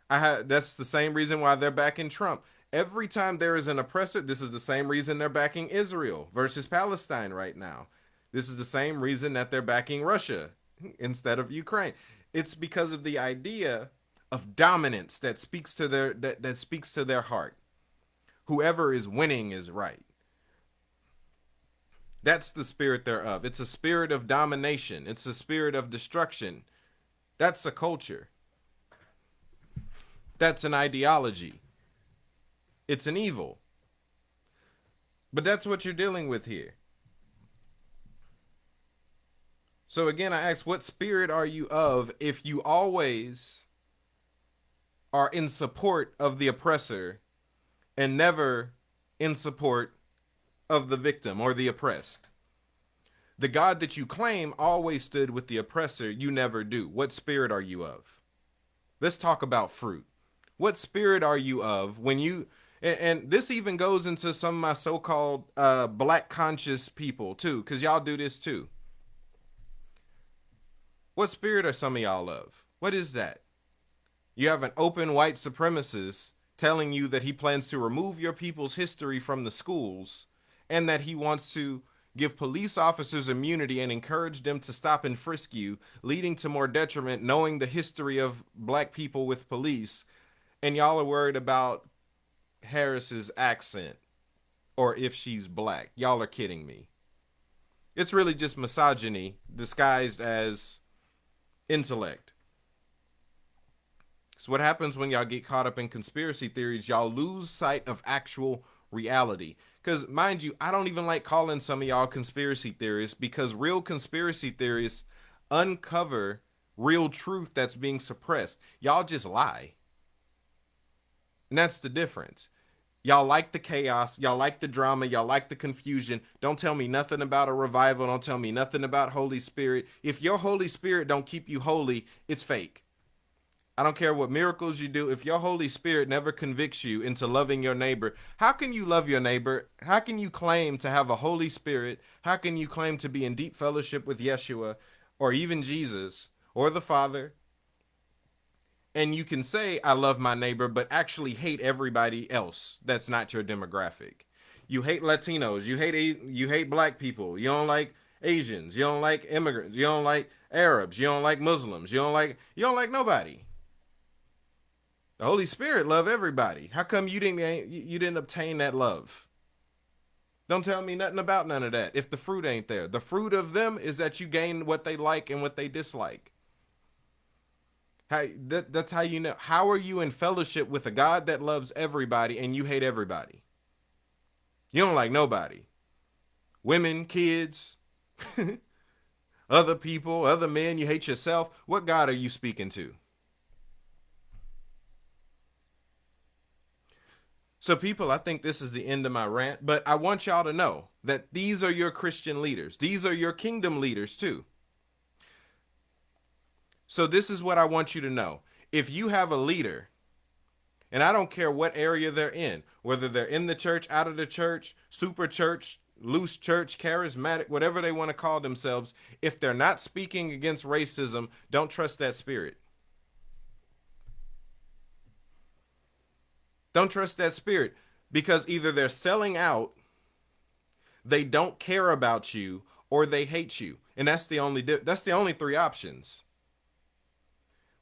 That's the same reason why they're backing Trump. Every time there is an oppressor, this is the same reason they're backing Israel versus Palestine right now. This is the same reason that they're backing Russia instead of Ukraine. It's because of the idea of dominance that speaks to that speaks to their heart. Whoever is winning is right. That's the spirit thereof. It's a spirit of domination. It's a spirit of destruction. That's a culture. That's an ideology. It's an evil. But that's what you're dealing with here. So again, I ask, what spirit are you of if you always are in support of the oppressor and never in support of the victim or the oppressed? The God that you claim always stood with the oppressor. You never do. What spirit are you of? Let's talk about fruit. What spirit are you of when you, and this even goes into some of my so-called black conscious people too, because y'all do this too. What spirit are some of y'all of? What is that? You have an open white supremacist telling you that he plans to remove your people's history from the schools and that he wants to give police officers immunity and encourage them to stop and frisk you, leading to more detriment, knowing the history of black people with police. And y'all are worried about Harris's accent or if she's black. Y'all are kidding me. It's really just misogyny disguised as intellect. So what happens when y'all get caught up in conspiracy theories? Y'all lose sight of actual reality. Because mind you, I don't even like calling some of y'all conspiracy theorists, because real conspiracy theorists uncover real truth that's being suppressed. Y'all just lie. And that's the difference. Y'all like the chaos. Y'all like the drama. Y'all like the confusion. Don't tell me nothing about a revival. Don't tell me nothing about Holy Spirit. If your Holy Spirit don't keep you holy, it's fake. I don't care what miracles you do. If your Holy Spirit never convicts you into loving your neighbor, how can you love your neighbor? How can you claim to have a Holy Spirit? How can you claim to be in deep fellowship with Yeshua or even Jesus or the Father? And you can say, I love my neighbor, but actually hate everybody else that's not your demographic. You hate Latinos. You hate black people. You don't like Asians. You don't like immigrants. You don't like Arabs. You don't like Muslims. You don't like nobody. The Holy Spirit love everybody. How come you didn't obtain that love? Don't tell me nothing about none of that if the fruit ain't there. The fruit of them is that you gain what they like and what they dislike. That's how you know. How are you in fellowship with a God that loves everybody and you hate everybody? You don't like nobody. Women, kids, other people, other men. You hate yourself. What God are you speaking to? So people, I think this is the end of my rant, but I want y'all to know that these are your Christian leaders. These are your kingdom leaders too. So this is what I want you to know. If you have a leader, and I don't care what area they're in, whether they're in the church, out of the church, super church, loose church, charismatic, whatever they want to call themselves, if they're not speaking against racism, don't trust that spirit. Don't trust that spirit, because either they're selling out, they don't care about you, or they hate you. And that's the only three options.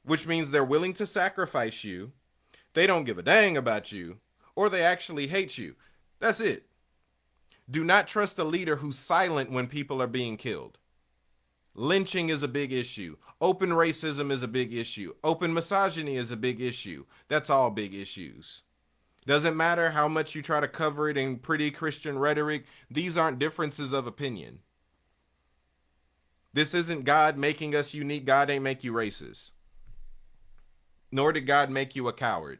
Which means they're willing to sacrifice you, they don't give a dang about you, or they actually hate you. That's it. Do not trust a leader who's silent when people are being killed. Lynching is a big issue. Open racism is a big issue. Open misogyny is a big issue. That's all big issues. Doesn't matter how much you try to cover it in pretty Christian rhetoric. These aren't differences of opinion. This isn't God making us unique. God ain't make you racist. Nor did God make you a coward.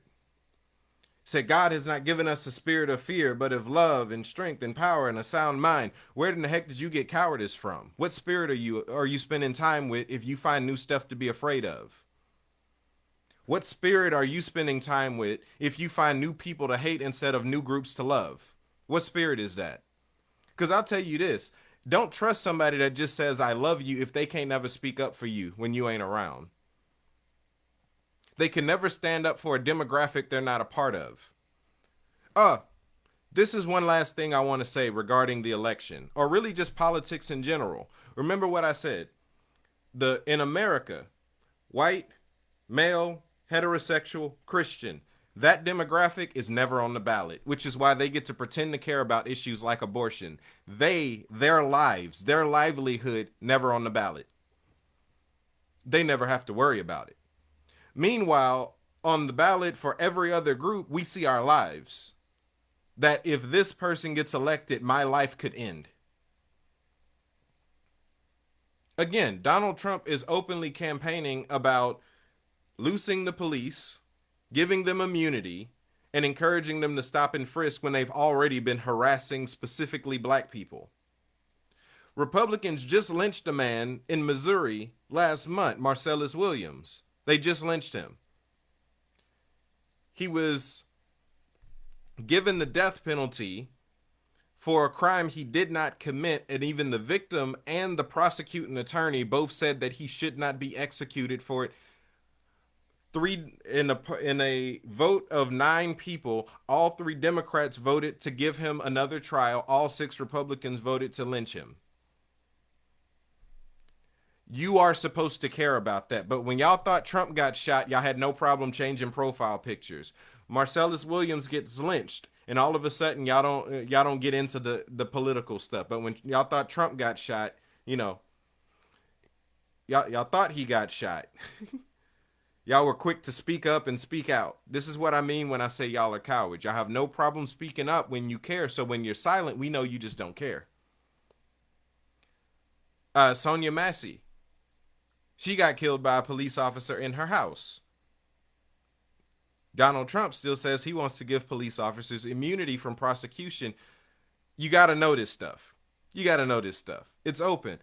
Said God has not given us a spirit of fear, but of love and strength and power and a sound mind. Where in the heck did you get cowardice from? What spirit are you spending time with if you find new stuff to be afraid of? What spirit are you spending time with if you find new people to hate instead of new groups to love? What spirit is that? Because I'll tell you this. Don't trust somebody that just says, I love you, if they can't never speak up for you when you ain't around. They can never stand up for a demographic they're not a part of. This is one last thing I want to say regarding the election, or really just politics in general. Remember what I said. In America, white, male, heterosexual, Christian, that demographic is never on the ballot, which is why they get to pretend to care about issues like abortion. Their lives, their livelihood, never on the ballot. They never have to worry about it. Meanwhile, on the ballot for every other group, we see our lives. That if this person gets elected, my life could end. Again, Donald Trump is openly campaigning about loosing the police, giving them immunity, and encouraging them to stop and frisk when they've already been harassing specifically black people. Republicans just lynched a man in Missouri last month, Marcellus Williams. They just lynched him. He was given the death penalty for a crime he did not commit, and even the victim and the prosecuting attorney both said that he should not be executed for it. In a vote of 9 people, all 3 Democrats voted to give him another trial. All 6 Republicans voted to lynch him. You are supposed to care about that. But when y'all thought Trump got shot, y'all had no problem changing profile pictures. Marcellus Williams gets lynched, and all of a sudden y'all don't get into the political stuff. But when y'all thought Trump got shot, y'all thought he got shot. Y'all were quick to speak up and speak out. This is what I mean when I say y'all are cowards. Y'all have no problem speaking up when you care. So when you're silent, we know you just don't care. Sonia Massey. She got killed by a police officer in her house. Donald Trump still says he wants to give police officers immunity from prosecution. You got to know this stuff. It's open.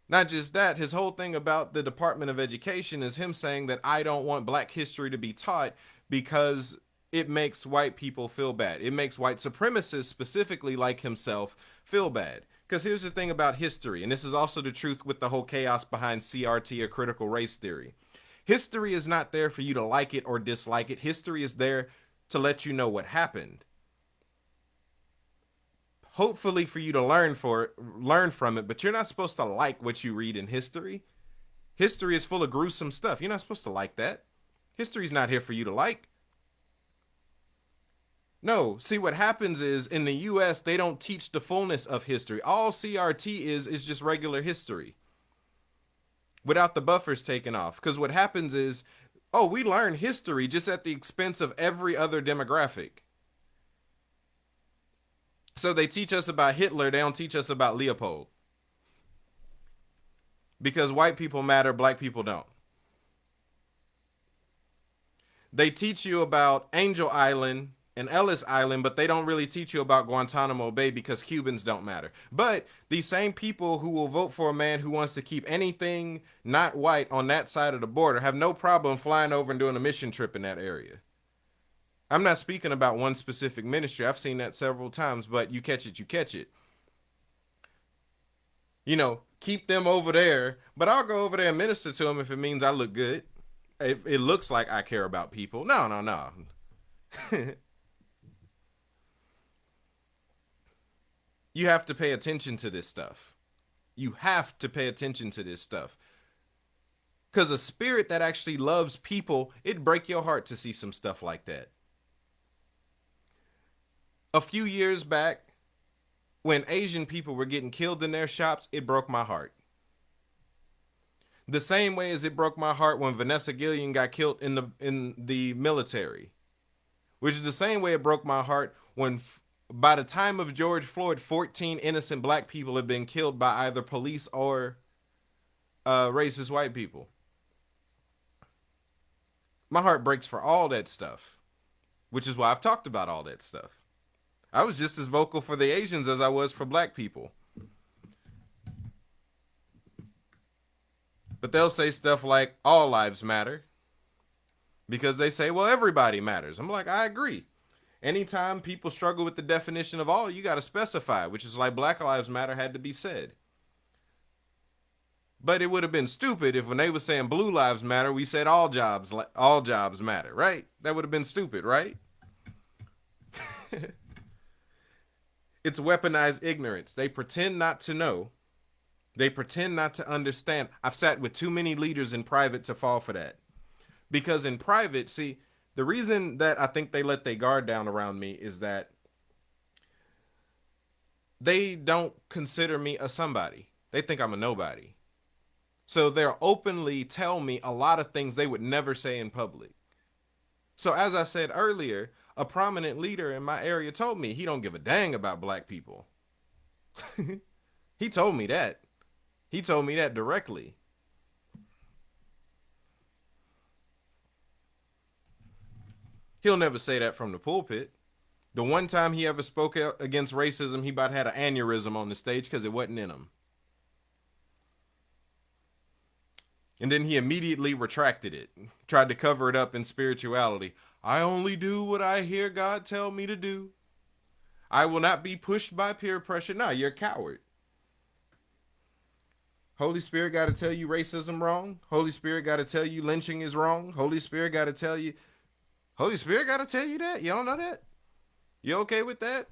Not just that, his whole thing about the Department of Education is him saying that I don't want black history to be taught because it makes white people feel bad. It makes white supremacists, specifically like himself, feel bad. Because here's the thing about history, and this is also the truth with the whole chaos behind CRT or critical race theory. History is not there for you to like it or dislike it. History is there to let you know what happened. Hopefully for you to learn from it, but you're not supposed to like what you read in history. History is full of gruesome stuff. You're not supposed to like that. History's not here for you to like. No, see what happens is in the US, they don't teach the fullness of history. All CRT is just regular history without the buffers taken off. Because what happens is, we learn history just at the expense of every other demographic. So they teach us about Hitler, they don't teach us about Leopold. Because white people matter, black people don't. They teach you about Angel Island and Ellis Island, but they don't really teach you about Guantanamo Bay because Cubans don't matter. But these same people who will vote for a man who wants to keep anything not white on that side of the border have no problem flying over and doing a mission trip in that area. I'm not speaking about one specific ministry. I've seen that several times, but you catch it, you catch it. Keep them over there, but I'll go over there and minister to them if it means I look good. If it looks like I care about people. No. You have to pay attention to this stuff. Because a spirit that actually loves people, it'd break your heart to see some stuff like that. A few years back, when Asian people were getting killed in their shops, it broke my heart. The same way as it broke my heart when Vanessa Gillian got killed in the military. Which is the same way it broke my heart when, by the time of George Floyd, 14 innocent black people have been killed by either police or racist white people. My heart breaks for all that stuff. Which is why I've talked about all that stuff. I was just as vocal for the Asians as I was for black people. But they'll say stuff like, all lives matter. Because they say, well, everybody matters. I'm like, I agree. Anytime people struggle with the definition of all, you got to specify, which is like Black Lives Matter had to be said. But it would have been stupid if when they were saying blue lives matter, we said all jobs matter, right? That would have been stupid, right? It's weaponized ignorance. They pretend not to know. They pretend not to understand. I've sat with too many leaders in private to fall for that. Because in private, see, the reason that I think they let their guard down around me is that they don't consider me a somebody. They think I'm a nobody. So they'll openly tell me a lot of things they would never say in public. So as I said earlier, a prominent leader in my area told me he don't give a dang about black people. He told me that. He told me that directly. He'll never say that from the pulpit. The one time he ever spoke against racism, he about had an aneurysm on the stage because it wasn't in him. And then he immediately retracted it, tried to cover it up in spirituality. I only do what I hear God tell me to do. I will not be pushed by peer pressure. No, you're a coward. Holy Spirit got to tell you racism wrong. Holy Spirit got to tell you lynching is wrong. Holy Spirit got to tell you. Holy Spirit got to tell you that. You don't know that? You okay with that?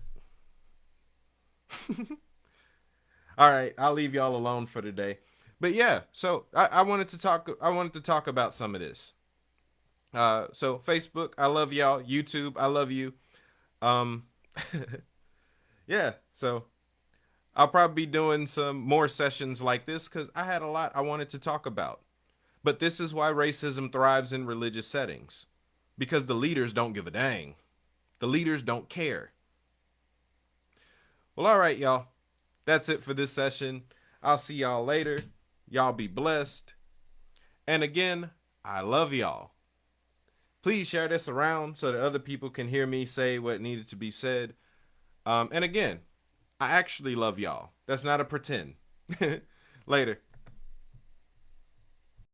All right, I'll leave y'all alone for today. But yeah, so I wanted to talk. I wanted to talk about some of this. So Facebook, I love y'all. YouTube, I love you. Um, yeah. So I'll probably be doing some more sessions like this because I had a lot I wanted to talk about. But this is why racism thrives in religious settings, because the leaders don't give a dang. The leaders don't care. Well, all right, y'all. That's it for this session. I'll see y'all later. Y'all be blessed. And again, I love y'all. Please share this around so that other people can hear me say what needed to be said. And again, I actually love y'all. That's not a pretend. Later.